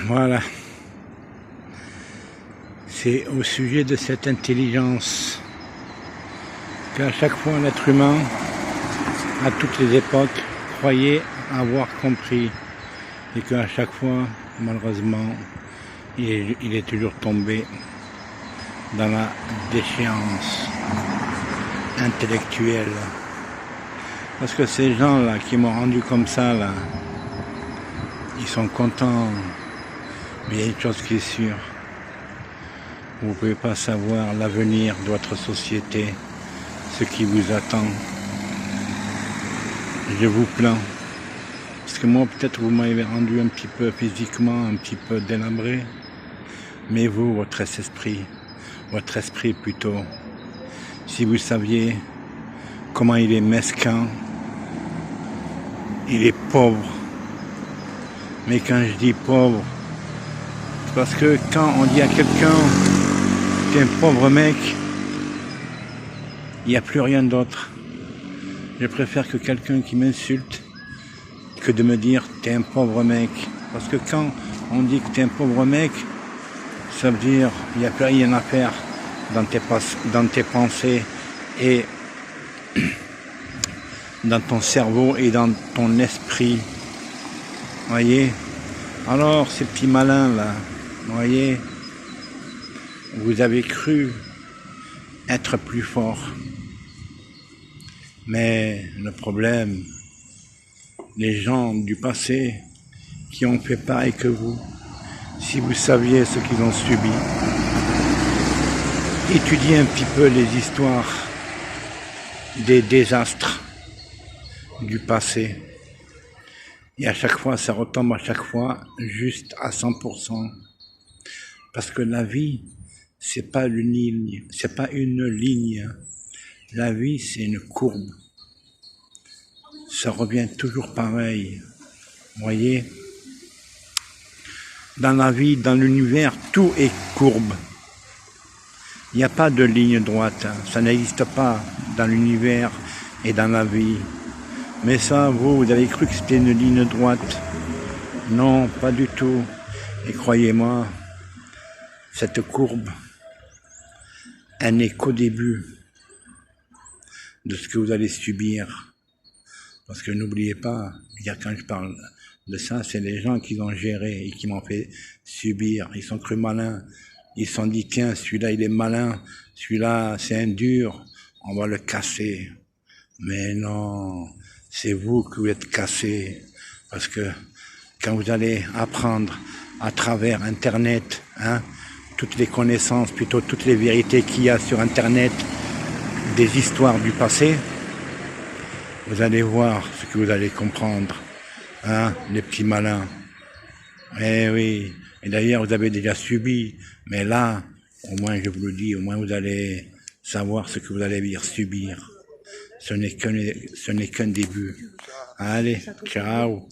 Voilà. C'est au sujet de cette intelligence qu'à chaque fois l'être humain, à toutes les époques, croyait avoir compris et qu'à chaque fois, malheureusement, il est toujours tombé dans la déchéance intellectuelle. Parce que ces gens-là qui m'ont rendu comme ça, là, ils sont contents. Mais il y a une chose qui est sûre. Vous ne pouvez pas savoir l'avenir de votre société, ce qui vous attend. Je vous plains. Parce que moi, peut-être vous m'avez rendu un petit peu physiquement, un petit peu délabré. Mais vous, votre esprit plutôt, si vous saviez comment il est mesquin, il est pauvre. Mais quand je dis pauvre, c'est parce que quand on dit à quelqu'un t'es un pauvre mec, il n'y a plus rien d'autre. Je préfère que quelqu'un qui m'insulte que de me dire t'es un pauvre mec. Parce que quand on dit que t'es un pauvre mec, ça veut dire il n'y a plus rien à faire dans tes pensées et dans ton cerveau et dans ton esprit. Voyez? Alors ces petits malins là, voyez, vous avez cru être plus fort. Mais le problème, les gens du passé qui ont fait pareil que vous, si vous saviez ce qu'ils ont subi, étudiez un petit peu les histoires des désastres du passé. Et à chaque fois, ça retombe à chaque fois juste à 100%. Parce que la vie, c'est pas une ligne, c'est pas une ligne. La vie, c'est une courbe. Ça revient toujours pareil. Vous voyez? Dans la vie, dans l'univers, tout est courbe. Il n'y a pas de ligne droite. Ça n'existe pas dans l'univers et dans la vie. Mais ça, vous avez cru que c'était une ligne droite. Non, pas du tout. Et croyez-moi, cette courbe, elle n'est qu'au début de ce que vous allez subir. Parce que n'oubliez pas, quand je parle de ça, c'est les gens qui l'ont géré et qui m'ont fait subir. Ils sont crus malins. Ils se sont dit, tiens, celui-là, il est malin. Celui-là, c'est un dur. On va le casser. Mais non, c'est vous qui vous êtes cassés. Parce que quand vous allez apprendre à travers Internet, toutes les connaissances, plutôt toutes les vérités qu'il y a sur Internet, des histoires du passé, vous allez voir ce que vous allez comprendre, les petits malins. Eh oui, et d'ailleurs vous avez déjà subi, mais là, au moins je vous le dis, au moins vous allez savoir ce que vous allez subir. Ce n'est qu'un début. Allez, ciao.